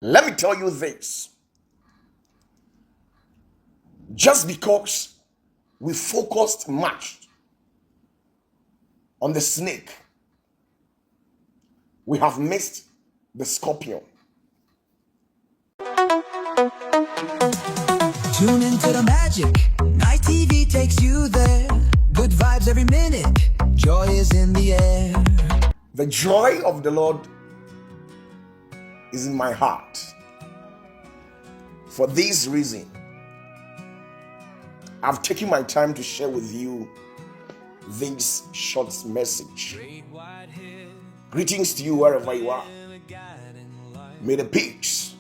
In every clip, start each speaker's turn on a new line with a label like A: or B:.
A: Let me tell you this. Just because we focused much on the snake, we have missed the scorpion.
B: Tune into the magic. Night TV takes you there. Good vibes every minute. Joy is in the air.
A: The joy of the Lord is in my heart. For this reason, I've taken my time to share with you this short message. Greetings to you wherever you are. May the peace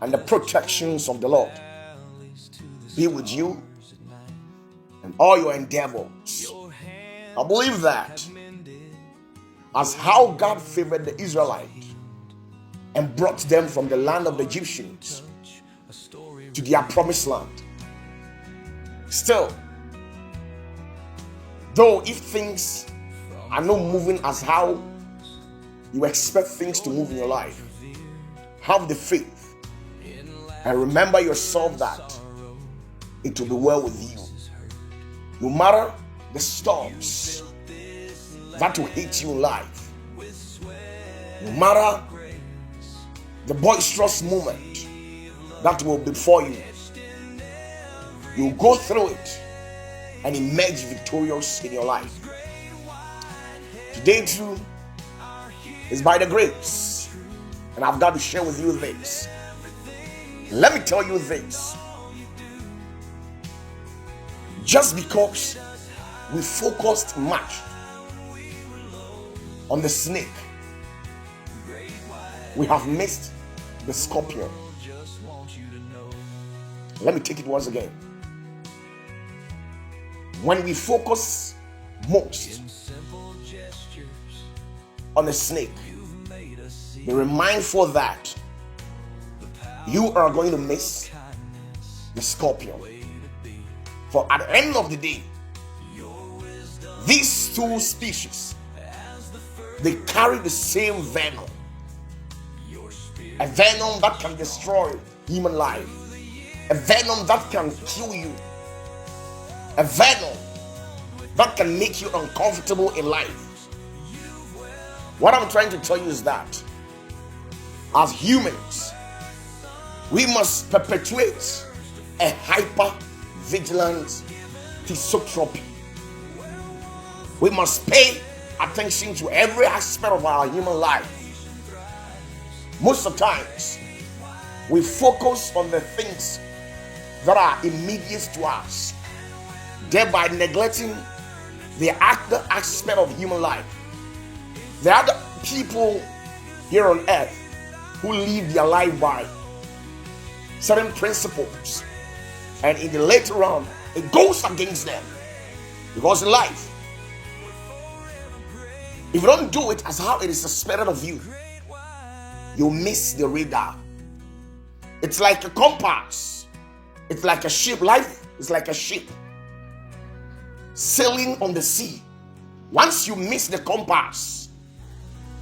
A: and the protections of the Lord be with you and all your endeavors. I believe that as how God favored the Israelites and brought them from the land of the Egyptians to their promised land. Still, though if things are not moving as how you expect things to move in your life, have the faith and remember yourself that it will be well with you. No matter the storms that will hit you in life, no matter the boisterous moment that will befall you, you'll go through it and emerge victorious in your life. Today too is by the grace, and I've got to share with you this. Let me tell you this. Just because we focused much on the snake, we have missed the scorpion. Let me take it once again. When we focus most on the snake, be mindful that you are going to miss the scorpion. For at the end of the day, these two species, they carry the same venom. A venom that can destroy human life. A venom that can kill you. A venom that can make you uncomfortable in life. What I'm trying to tell you is that as humans, we must perpetuate a hyper-vigilant thesotropy. We must pay attention to every aspect of our human life. Most of the times, we focus on the things that are immediate to us, thereby neglecting the other aspect of human life. There are other people here on earth who live their life by certain principles, and in the later round, it goes against them. Because in life, if you don't do it as how it is expected of you, you miss the radar. It's like a compass. It's like a ship. Life is like a ship sailing on the sea. Once you miss the compass,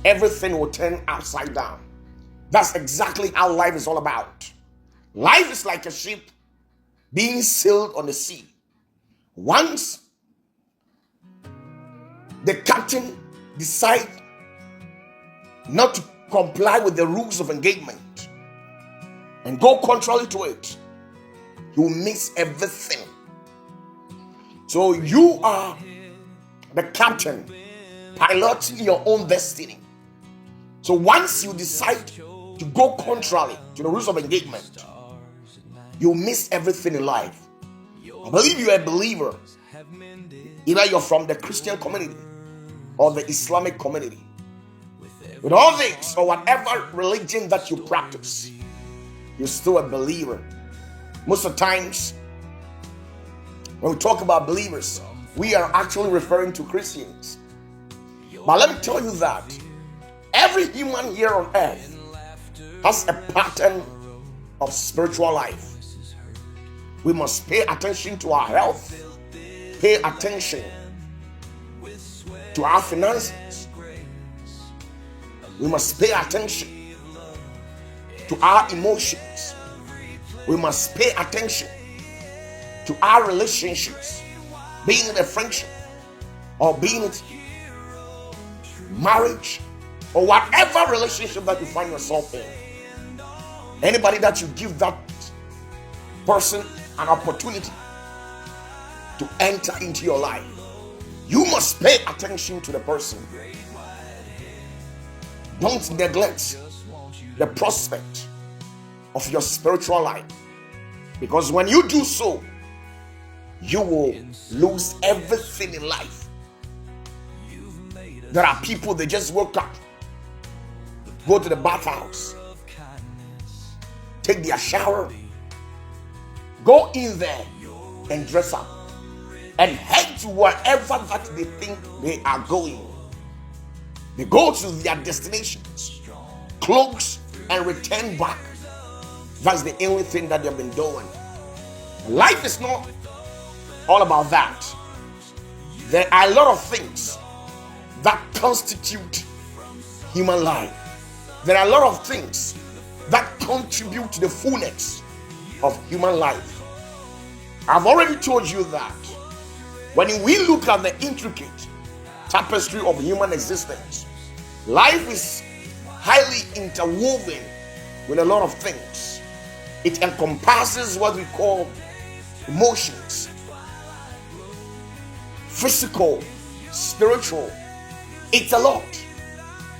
A: everything will turn upside down. That's exactly how life is all about. Life is like a ship being sailed on the sea. Once the captain decides not to comply with the rules of engagement and go contrary to it, you will miss everything. So you are the captain piloting your own destiny. So once you decide to go contrary to the rules of engagement, you miss everything in life. I believe you're a believer. Either you're from the Christian community or the Islamic community. With all this or whatever religion that you practice, you're still a believer. Most of the times, when we talk about believers, we are actually referring to Christians. But let me tell you that every human here on earth has a pattern of spiritual life. We must pay attention to our health, pay attention to our finances. We must pay attention to our emotions. We must pay attention to our relationships, being it a friendship or being it marriage or whatever relationship that you find yourself in. Anybody that you give that person an opportunity to enter into your life, you must pay attention to the person. Don't neglect the prospect of your spiritual life, because when you do so, you will lose everything in life. There are people, they just woke up, go to the bathhouse, take their shower, go in there and dress up and head to wherever that they think they are going. They go to their destinations, clothes, and return back. That's the only thing that they've been doing. Life is not all about that. There are a lot of things that constitute human life. There are a lot of things that contribute to the fullness of human life. I've already told you that when we look at the intricate tapestry of human existence, life is highly interwoven with a lot of things. It encompasses what we call emotions, physical, spiritual. It's a lot.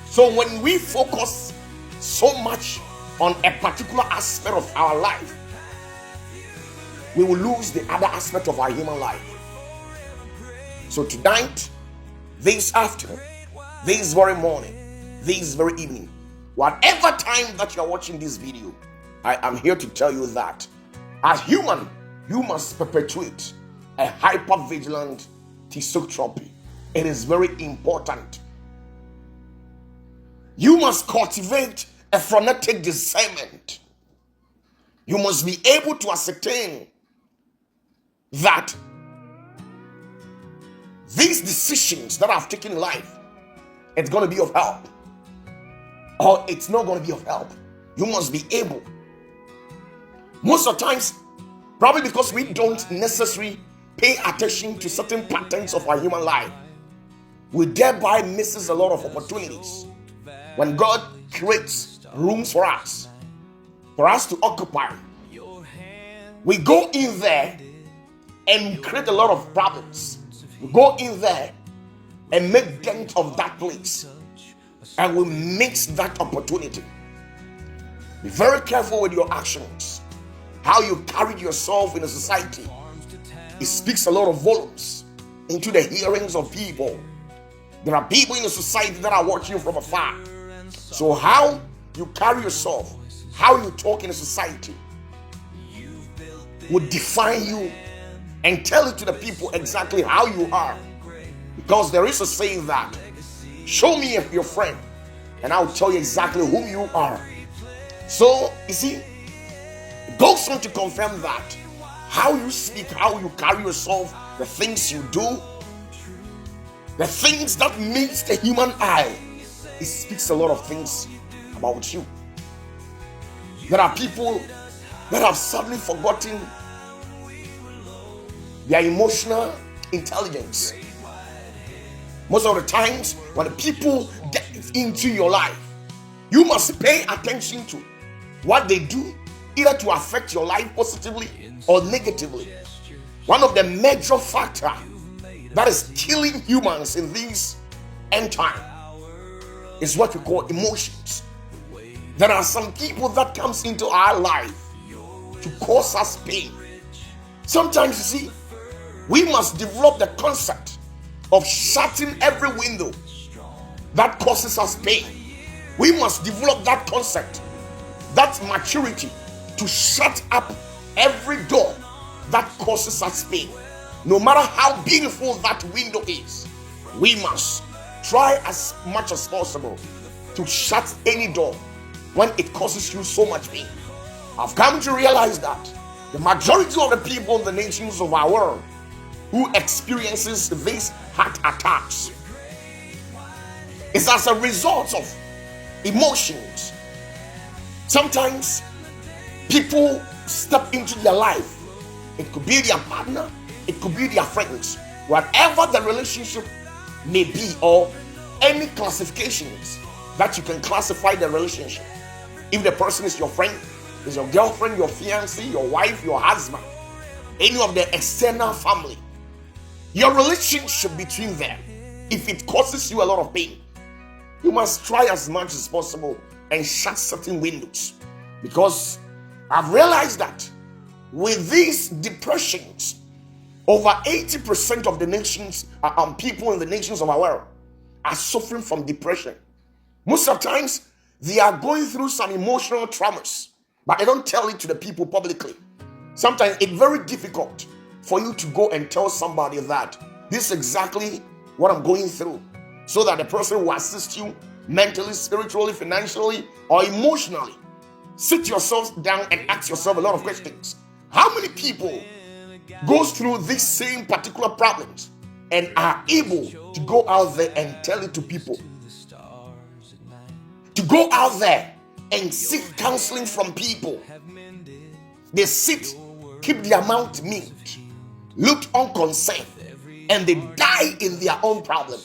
A: So when we focus so much on a particular aspect of our life, we will lose the other aspect of our human life. So tonight, this afternoon, this very morning, this very evening, whatever time that you are watching this video, I am here to tell you that as human, you must perpetuate a hyper-vigilant thesotropy. It is very important. You must cultivate a frenetic discernment. You must be able to ascertain that these decisions that I've taken in life, it's going to be of help or it's not going to be of help. You must be able. Most of the times, probably because we don't necessarily pay attention to certain patterns of our human life, we thereby misses a lot of opportunities. When God creates rooms for us to occupy, we go in there and create a lot of problems. We go in there and make dent of that place, and we mix that opportunity. Be very careful with your actions, how you carry yourself in a society. It speaks a lot of volumes into the hearings of people. There are people in the society that are watching you from afar. So how you carry yourself, how you talk in a society, would define you and tell it to the people exactly how you are. Because there is a saying that, show me your friend and I'll tell you exactly who you are. So, you see, it goes on to confirm that how you speak, how you carry yourself, the things you do, the things that meets the human eye, it speaks a lot of things about you. There are people that have suddenly forgotten their emotional intelligence. Most of the times, when the people get into your life, you must pay attention to what they do, either to affect your life positively or negatively. One of the major factors that is killing humans in this end time is what we call emotions. There are some people that comes into our life to cause us pain. Sometimes, you see, we must develop the concept of shutting every window that causes us pain. We must develop that concept, that maturity, to shut up every door that causes us pain. No matter how beautiful that window is, we must try as much as possible to shut any door when it causes you so much pain. I've come to realize that the majority of the people in the nations of our world who experiences these heart attacks is as a result of emotions. Sometimes people step into their life. It could be their partner, it could be their friends, whatever the relationship may be, or any classifications that you can classify the relationship. If the person is your friend, is your girlfriend, your fiancé, your wife, your husband, any of the external family, your relationship between them, if it causes you a lot of pain, you must try as much as possible and shut certain windows. Because I've realized that with these depressions, over 80% of the nations, people in the nations of our world are suffering from depression. Most of the times, they are going through some emotional traumas, but they don't tell it to the people publicly. Sometimes it's very difficult for you to go and tell somebody that this is exactly what I'm going through, so that the person will assist you mentally, spiritually, financially, or emotionally. Sit yourself down and ask yourself a lot of questions. How many people goes through these same particular problems and are able to go out there and tell it to people? To go out there and seek counseling from people. They sit, keep their mouth mute, look unconcerned, and they die in their own problem.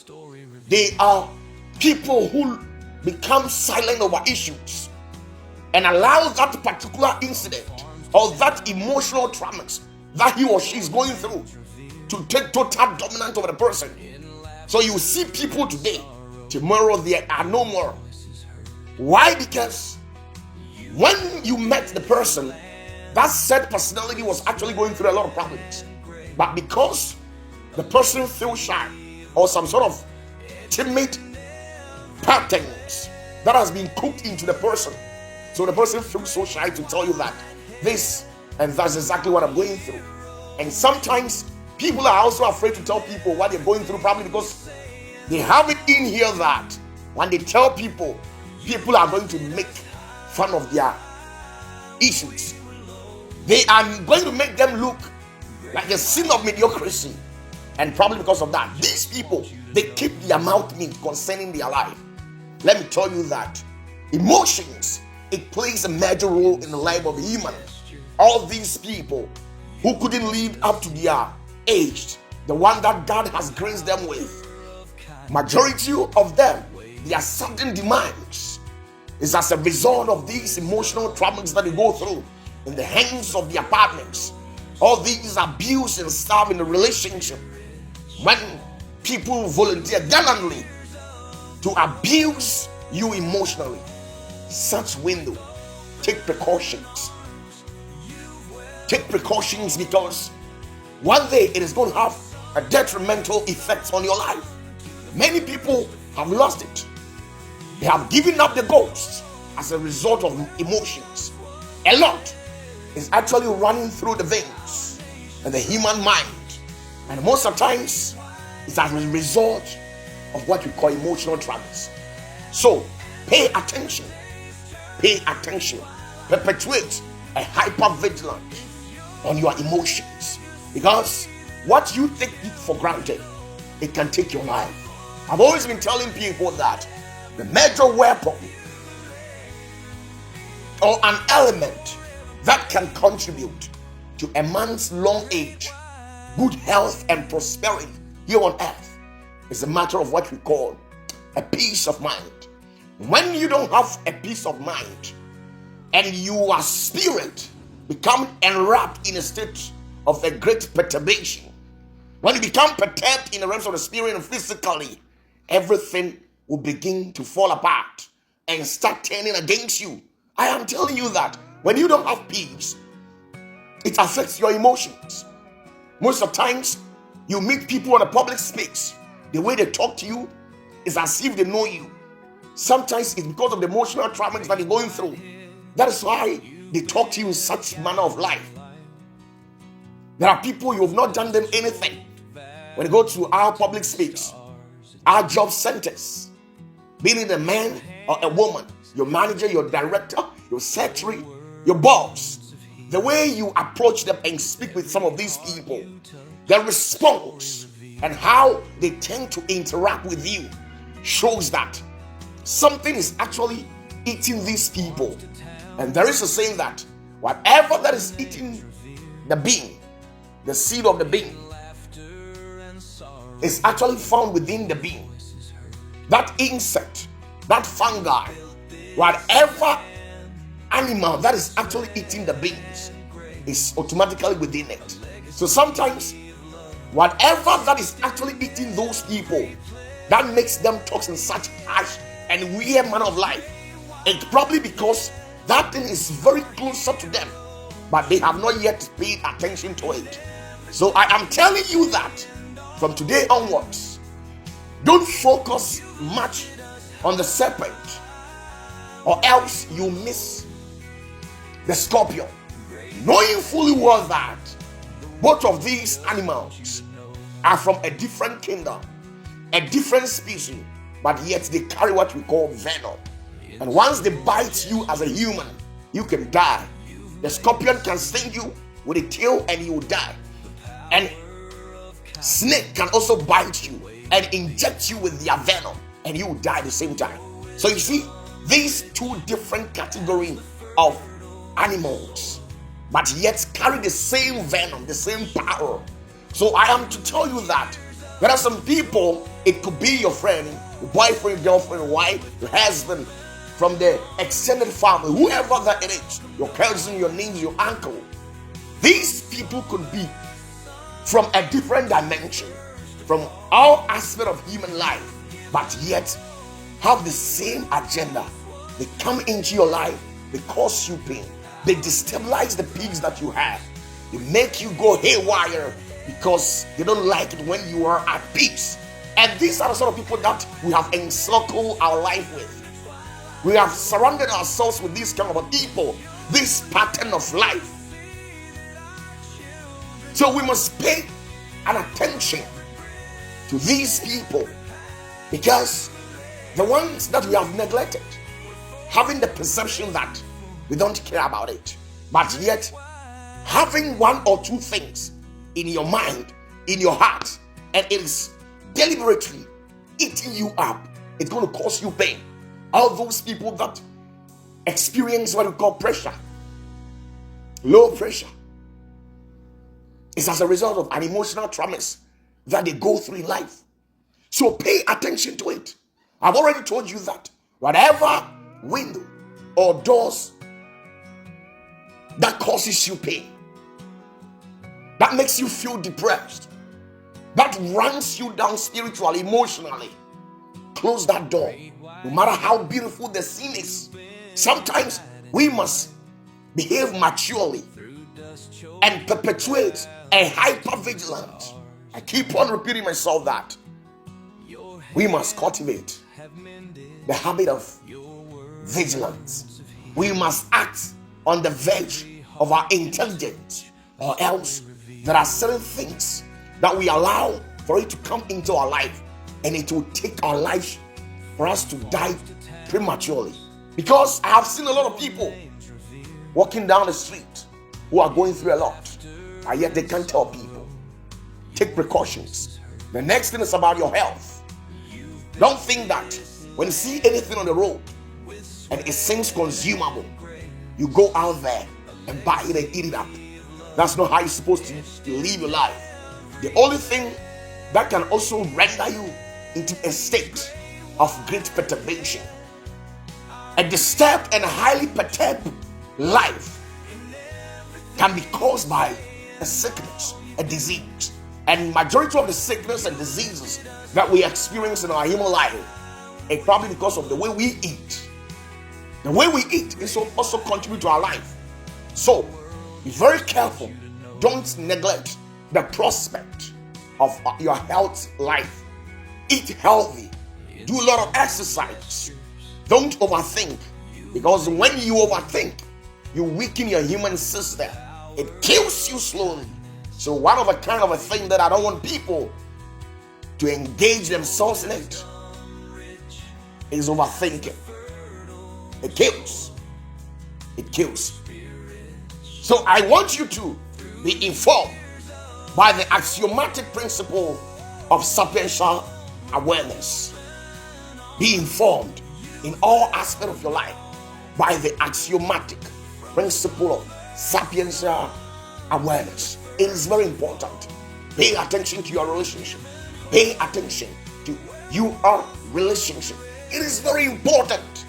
A: They are people who become silent over issues and allow that particular incident or that emotional traumas that he or she is going through to take total dominance over the person. So you see people today, tomorrow they are no more. Why? Because when you met the person, that said personality was actually going through a lot of problems. But because the person feels shy or some sort of timid patterns that has been cooked into the person, so the person feels so shy to tell you that this and that's exactly what I'm going through. And sometimes people are also afraid to tell people what they're going through, probably because they have it in here that when they tell people, people are going to make fun of their issues. They are going to make them look like a sin of mediocrity. And probably because of that, these people, they keep their mouth mute concerning their life. Let me tell you that emotions, it plays a major role in the life of a human. All these people who couldn't live up to their age, the one that God has graced them with, majority of them, their sudden demands is as a result of these emotional traumas that they go through in the hands of their partners. All these abuse and stuff in the relationship. When people volunteer gallantly to abuse you emotionally, such window, take precautions. Take precautions, because one day it is going to have a detrimental effect on your life. Many people have lost it. They have given up the ghost as a result of emotions. A lot is actually running through the veins and the human mind. And most of the times, it's as a result of what we call emotional traumas. So, pay attention. Pay attention. Perpetuate a hyper-vigilance on your emotions. Because what you take for granted, it can take your life. I've always been telling people that the major weapon or an element that can contribute to a man's long age, good health and prosperity here on earth is a matter of what we call a peace of mind. When you don't have a peace of mind and your spirit become enwrapped in a state of a great perturbation, when you become perturbed in the realms of the spirit and physically, everything will begin to fall apart and start turning against you. I am telling you that when you don't have peace, it affects your emotions. Most of the times, you meet people on a public space, the way they talk to you is as if they know you. Sometimes it's because of the emotional traumas that you're going through. That is why they talk to you in such manner of life. There are people you have not done them anything. When you go to our public space, our job centers, being it a man or a woman, your manager, your director, your secretary, your boss, the way you approach them and speak with some of these people, their response and how they tend to interact with you shows that something is actually eating these people. And there is a saying that whatever that is eating the bean, the seed of the bean, is actually found within the bean. That insect, that fungi, whatever animal that is actually eating the beans is automatically within it. So sometimes whatever that is actually eating those people that makes them talk in such harsh and weird manner of life, it's probably because that thing is very closer to them, but they have not yet paid attention to it. So I am telling you that from today onwards, don't focus much on the serpent, or else you miss the scorpion, knowing fully well that both of these animals are from a different kingdom, a different species, but yet they carry what we call venom. And once they bite you as a human, you can die. The scorpion can sting you with a tail and you will die. And snake can also bite you and inject you with their venom and you will die at the same time. So you see, these two different categories of animals, but yet carry the same venom, the same power. So I am to tell you that there are some people, it could be your friend, your boyfriend, girlfriend, wife, your husband, from the extended family, whoever that it is, your cousin, your niece, your uncle. These people could be from a different dimension, from all aspects of human life, but yet have the same agenda. They come into your life, they cause you pain, they destabilize the peace that you have, they make you go haywire because they don't like it when you are at peace. And these are the sort of people that we have encircled our life with. We have surrounded ourselves with this kind of people, this pattern of life. So we must pay an attention to these people, because the ones that we have neglected, having the perception that we don't care about it, but yet having one or two things in your mind, in your heart, and it is deliberately eating you up, it's going to cause you pain. All those people that experience what we call pressure, low pressure, is as a result of an emotional traumas that they go through in life. So pay attention to it. I've already told you that whatever window or doors that causes you pain, that makes you feel depressed, that runs you down spiritually, emotionally, close that door. No matter how beautiful the scene is, sometimes we must behave maturely and perpetuate a hyper-vigilance. I keep on repeating myself that we must cultivate the habit of vigilance. We must act on the verge of our intelligence, or else there are certain things that we allow for it to come into our life, and it will take our life for us to die prematurely. Because I have seen a lot of people walking down the street who are going through a lot, and yet they can't tell people. Take precautions. The next thing is about your health. Don't think that when you see anything on the road and it seems consumable, you go out there and buy it and eat it up. That's not how you're supposed to live your life. The only thing that can also render you into a state of great perturbation, a disturbed and highly perturbed life, can be caused by a sickness, a disease. And majority of the sickness and diseases that we experience in our human life is probably because of the way we eat. The way we eat is also contribute to our life. So be very careful. Don't neglect the prospect of your health life. Eat healthy. Do a lot of exercise. Don't overthink, because when you overthink, you weaken your human system. It kills you slowly. So one of a kind of a thing that I don't want people to engage themselves in it is overthinking. It kills. It kills. So I want you to be informed by the axiomatic principle of sapiential awareness. Be informed in all aspects of your life. by the axiomatic principle of sapiential awareness. It is very important. Pay attention to your relationship. Pay attention to your relationship. It is very important.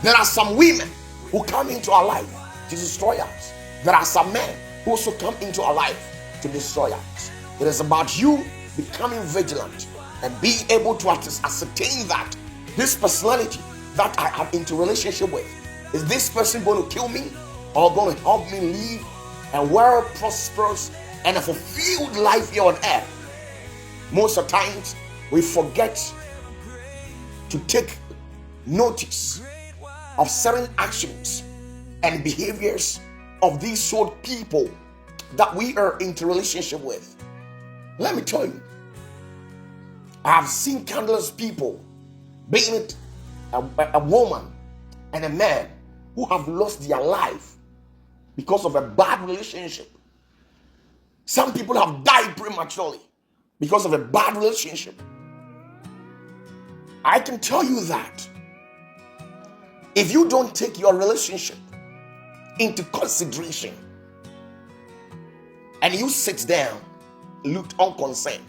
A: There are some women who come into our life to destroy us. There are some men who also come into our life to destroy us. It is about you becoming vigilant and being able to ascertain that this personality that I am into relationship with, is this person going to kill me or going to help me live a well prosperous and a fulfilled life here on earth? Most of the times we forget to take notice of certain actions and behaviors of these sort of people that we are into relationship with. Let me tell you, I have seen countless people, being it a woman and a man, who have lost their life because of a bad relationship. Some people have died prematurely because of a bad relationship. I can tell you that if you don't take your relationship into consideration and you sit down, looked unconcerned,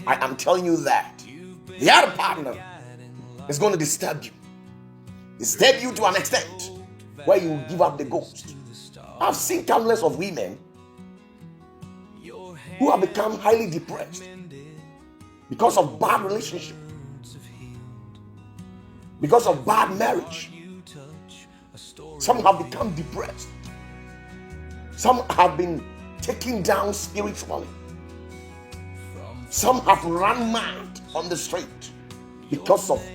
A: I am telling you that the other partner is going to disturb you to an extent where you give up the ghost. I've seen countless of women who have become highly depressed because of bad relationship, because of bad marriage. Some have become depressed. Some have been taken down spiritually. Some have run mad on the street because of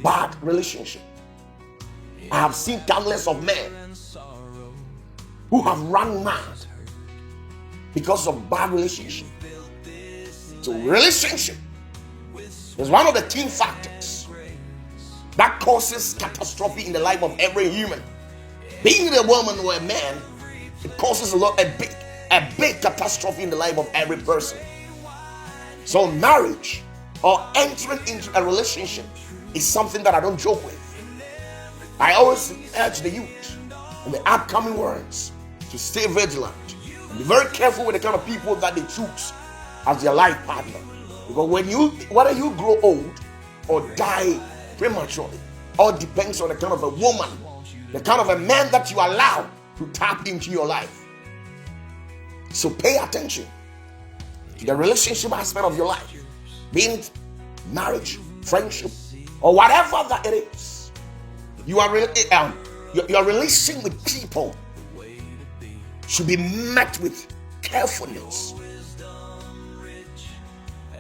A: bad relationship. I have seen countless of men who have run mad because of bad relationship. So relationship is one of the key factors that causes catastrophe in the life of every human. Being it a woman or a man, it causes a big catastrophe in the life of every person. So marriage or entering into a relationship is something that I don't joke with. I always urge the youth in the upcoming words to stay vigilant and be very careful with the kind of people that they choose as their life partner. Because whether you grow old or die prematurely, all depends on the kind of a woman, the kind of a man that you allow to tap into your life. So pay attention to the relationship aspect of your life, being it marriage, friendship, or whatever that it is. Your relation with people should be met with carefulness.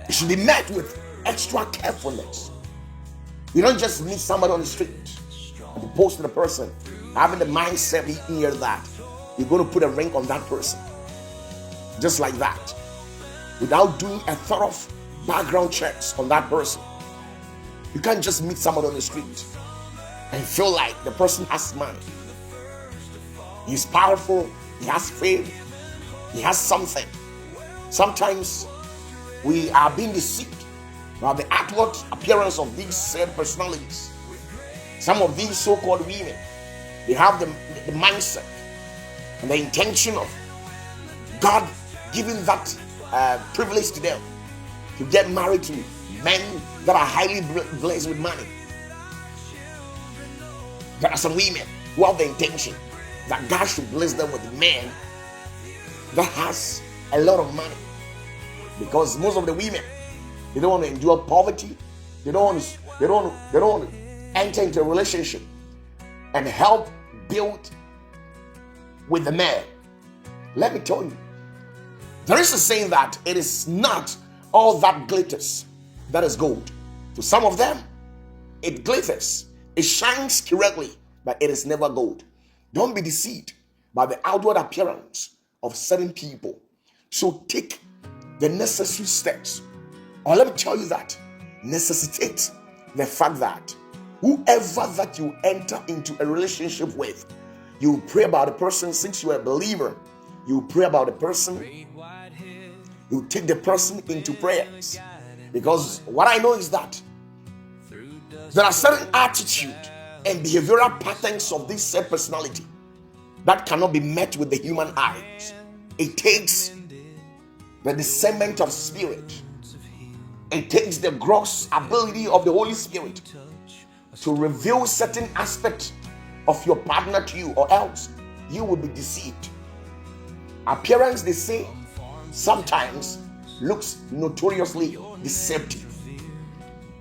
A: It should be met with extra carefulness. You don't just meet somebody on the street and propose to the person having the mindset here that you're going to put a ring on that person. Just like that. Without doing a thorough background checks on that person. You can't just meet somebody on the street and feel like the person has money. He's powerful. He has fame. He has something. Sometimes we are being deceived by the outward appearance of these said personalities. Some of these so-called women, they have the mindset and the intention of God giving that privilege to them to get married to men that are highly blessed with money. There are some women who have the intention that God should bless them with a man that has a lot of money, because most of the women, they don't want to endure poverty. They don't want to enter into a relationship and help build with the man. Let me tell you, there is a saying that it is not all that glitters that is gold. To some of them, it glitters, it shines correctly, but it is never gold. Don't be deceived by the outward appearance of certain people. So take the necessary steps. Or let me tell you that, necessitate the fact that whoever that you enter into a relationship with, you pray about the person. Since you are a believer, you pray about the person. You take the person into prayers. Because what I know is that there are certain attitudes and behavioral patterns of this said personality that cannot be met with the human eyes. It takes the discernment of spirit. It takes the gross ability of the Holy Spirit to reveal certain aspects of your partner to you, or else you will be deceived. Appearance, they say, sometimes looks notoriously deceptive.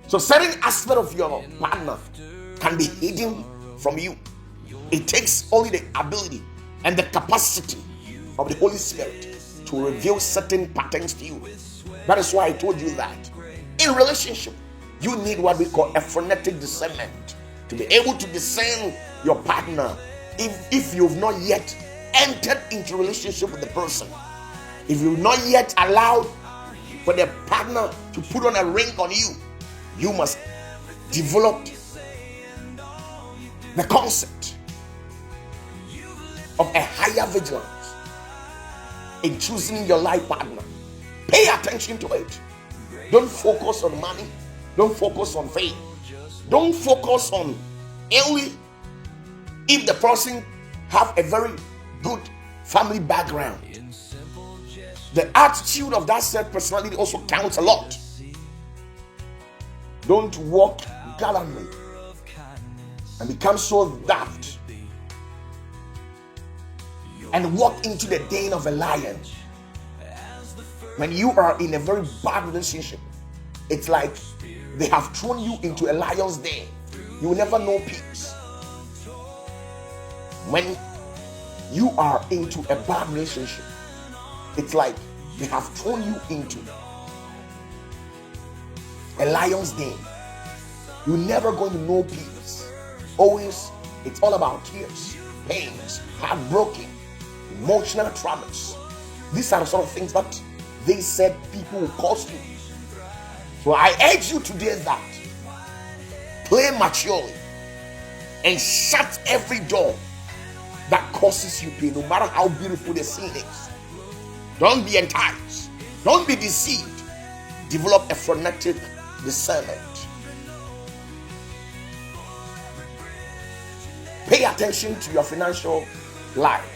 A: So certain aspect of your partner can be hidden from you. It takes only the ability and the capacity of the Holy Spirit to reveal certain patterns to you. That is why I told you that in relationship, you need what we call a phonetic discernment to be able to discern your partner. If you've not yet entered into relationship with the person, if you've not yet allowed for the partner to put on a ring on you, you must develop the concept of a higher vigilance in choosing your life partner. Pay attention to it. Don't focus on money. Don't focus on fame. Don't focus on only if the person have a very good family background. The attitude of that said personality also counts a lot. Don't walk gallantly and become so daft and walk into the den of a lion. When you are in a very bad relationship, it's like they have thrown you into a lion's den. You will never know peace. When you are into a bad relationship, it's like they have thrown you into a lion's den. You're never going to know peace. Always, it's all about tears, pains, heartbroken, emotional traumas. These are the sort of things that they said people will cause you. So I urge you today that play maturely and shut every door that causes you pain, no matter how beautiful the scene is. Don't be enticed. Don't be deceived. Develop a phonetic discernment. Pay attention to your financial life.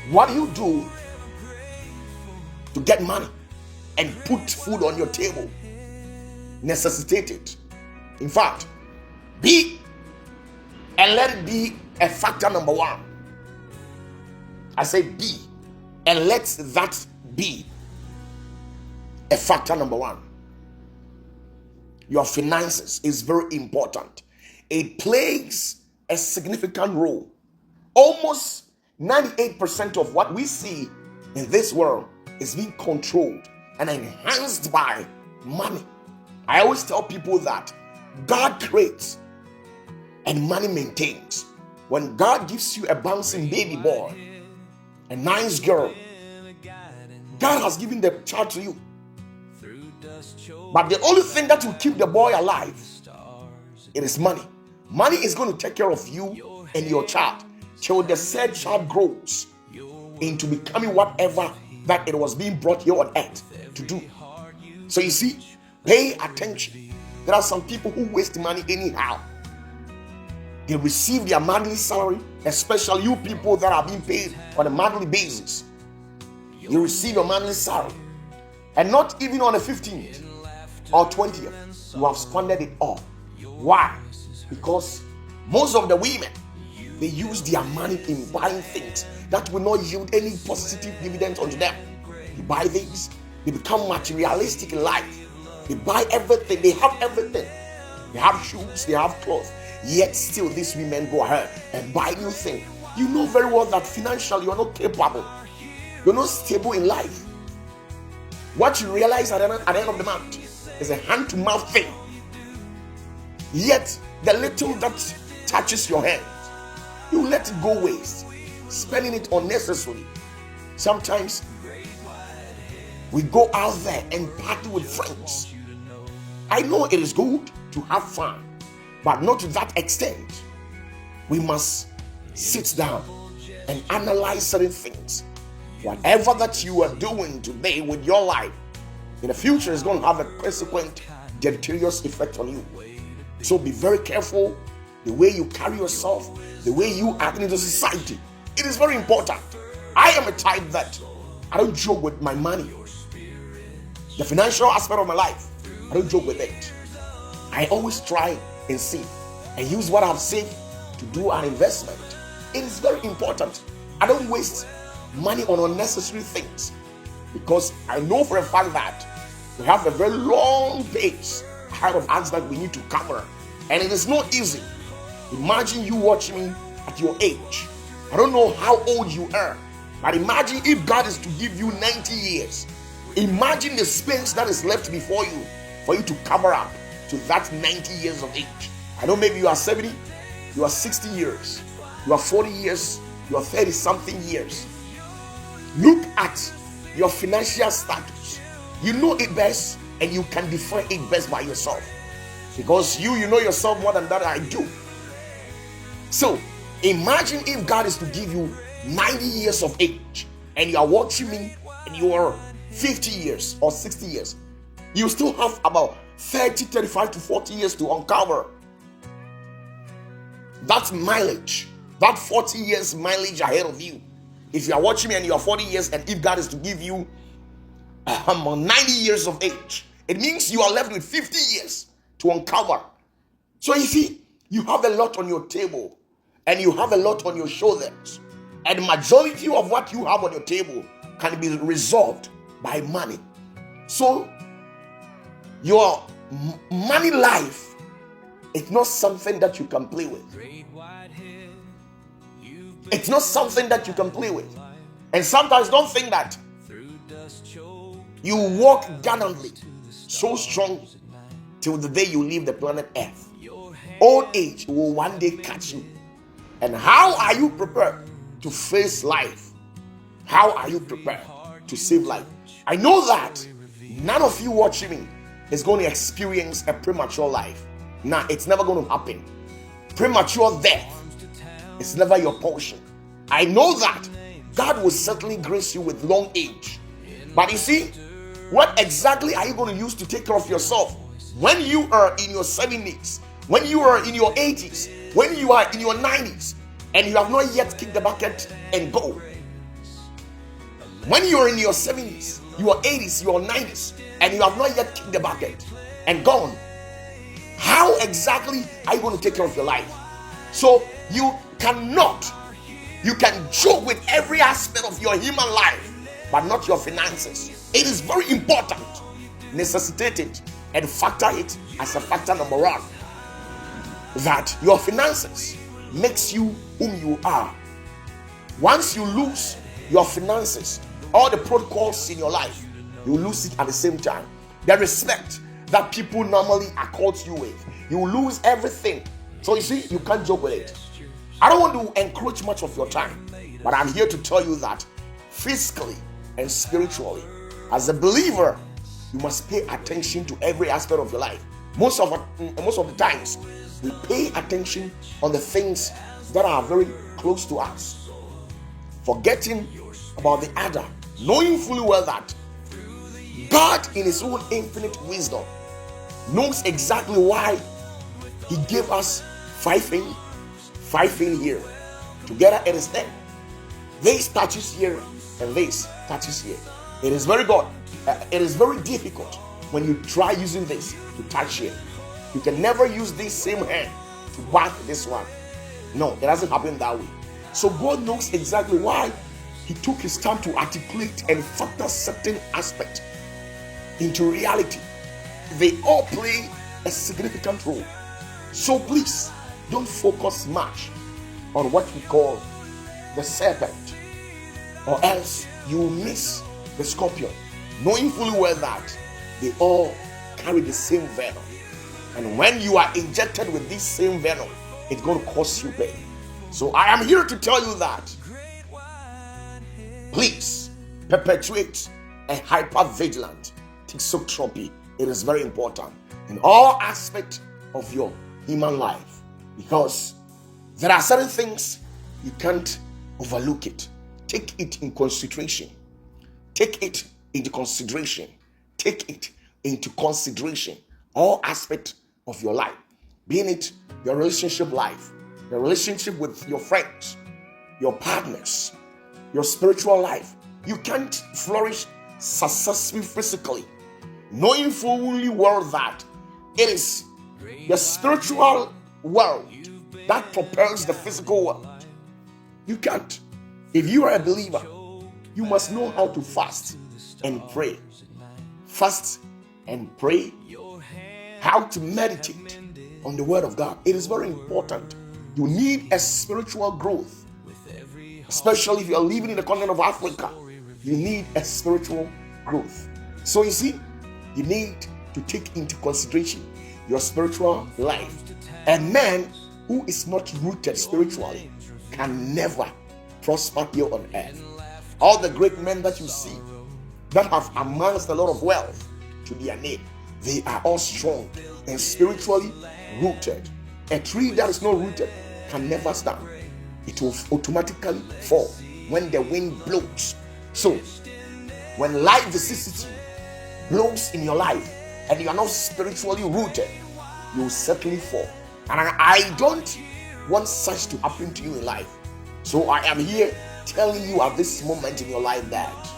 A: What do you do to get money and put food on your table? Necessitate it. In fact, be and let it be a factor number one. I say be and let that be a factor number one. Your finances is very important. It plays a significant role. Almost 98% of what we see in this world is being controlled and enhanced by money. I always tell people that God creates and money maintains. When God gives you a bouncing baby boy, a nice girl, God has given the child to you. But the only thing that will keep the boy alive, it is money. Money is going to take care of you and your child till the said child grows into becoming whatever that it was being brought here on earth to do. So you see, pay attention. There are some people who waste money anyhow. They receive their monthly salary, especially you people that are being paid on a monthly basis. You receive your monthly salary, and not even on the 15th or 20th, you have squandered it all. Why? Because most of the women, they use their money in buying things that will not yield any positive dividends onto them. They buy things, they become materialistic in life. They buy everything, they have everything. They have shoes, they have clothes. Yet still these women go ahead and buy new things. You know very well that financially you are not capable. You're not stable in life. What you realize at the end of the month is a hand-to-mouth thing. Yet the little that touches your hand, you let it go waste, spending it unnecessarily. Sometimes we go out there and party with friends. I know it is good to have fun, but not to that extent. We must sit down and analyze certain things. Whatever that you are doing today with your life, in the future is going to have a consequent deleterious effect on you. So be very careful the way you carry yourself, the way you act into society. It is very important. I am a type that I don't joke with my money. The financial aspect of my life, I don't joke with it. I always try and see and use what I've saved to do an investment. It is very important. I don't waste money on unnecessary things, because I know for a fact that we have a very long days ahead of us that we need to cover, and it is not easy. Imagine you watching me at your age. I don't know how old you are, but imagine if God is to give you 90 years. Imagine the space that is left before you for you to cover up to that 90 years of age. I know maybe you are 70, you are 60 years, you are 40 years, you are 30 something years. Look at your financial status. You know it best, and you can define it best by yourself, because you know yourself more than that I do. So imagine if God is to give you 90 years of age, and you are watching me and you are 50 years or 60 years. You still have about 30, 35 to 40 years to uncover. That's mileage. That 40 years mileage ahead of you. If you are watching me and you are 40 years, and if God is to give you 90 years of age, it means you are left with 50 years to uncover. So you see, you have a lot on your table, and you have a lot on your shoulders, and the majority of what you have on your table can be resolved by money. So your money life is not something that you can play with. It's not something that you can play with. And sometimes don't think that you walk gallantly, so strong, till the day you leave the planet Earth. Old age will one day catch you. And how are you prepared to face life? How are you prepared to save life? I know that none of you watching me is going to experience a premature life. Nah, it's never going to happen. Premature death is never your portion. I know that God will certainly grace you with long age. But you see, what exactly are you going to use to take care of yourself when you are in your 70s, when you are in your 80s, when you are in your 90s, and you have not yet kicked the bucket and go? When you are in your 70s, your 80s, your 90s, and you have not yet kicked the bucket and gone, how exactly are you going to take care of your life? So you can joke with every aspect of your human life, but not your finances. It is very important. Necessitate it and factor it as a factor number one, that your finances makes you whom you are. Once you lose your finances, all the protocols in your life, you lose it at the same time. The respect that people normally accord you with, you lose everything. So you see, you can't joke with it. I don't want to encroach much of your time, but I'm here to tell you that physically and spiritually, as a believer, you must pay attention to every aspect of your life. Most of the times, we pay attention on the things that are very close to us, forgetting about the other, knowing fully well that God, in his own infinite wisdom, knows exactly why he gave us 5 in here. Together it is 10. This touches here and this touches here. It is very good. It is very difficult when you try using this to touch here. You can never use this same hand to back this one. No, it doesn't happen that way. So God knows exactly why he took his time to articulate and factor certain aspects into reality. They all play a significant role. So please, don't focus much on what we call the serpent, or else you will miss the scorpion, knowing fully well that they all carry the same venom. And when you are injected with this same venom, it's going to cause you pain. So I am here to tell you that please perpetuate a hyper-vigilant tixotropy. It is very important in all aspects of your human life, because there are certain things you can't overlook it. Take it in consideration. Take it into consideration. Take it into consideration. All aspects of your life. Being it your relationship life, your relationship with your friends, your partners, your spiritual life. You can't flourish successfully physically, knowing fully well that it is the spiritual world that propels the physical world. You can't. If you are a believer, you must know how to fast and pray. Fast and pray. How to meditate on the word of God. It is very important. You need a spiritual growth, especially if you are living in the continent of Africa. You need a spiritual growth. So you see, you need to take into consideration your spiritual life. A man who is not rooted spiritually can never prosper here on earth. All the great men that you see that have amassed a lot of wealth to their name, they are all strong and spiritually rooted. A tree that is not rooted can never stand. It will automatically fall when the wind blows. So, when life vicissitude blows in your life and you are not spiritually rooted, you will certainly fall. And I don't want such to happen to you in life. So I am here telling you at this moment in your life that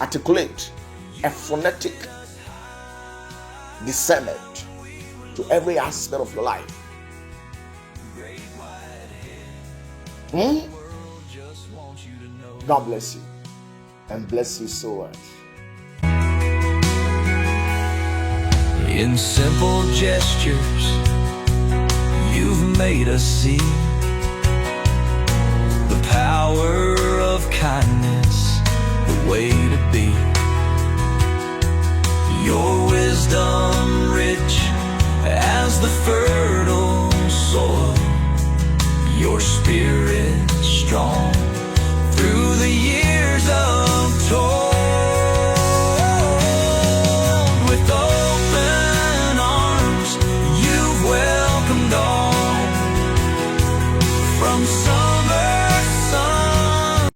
A: articulate a phonetic discernment to every aspect of your life. God bless you and bless you so much.
B: In simple gestures, you've made us see the power of kindness, the way to be. Your wisdom rich as the fertile soil, your spirit strong through the years.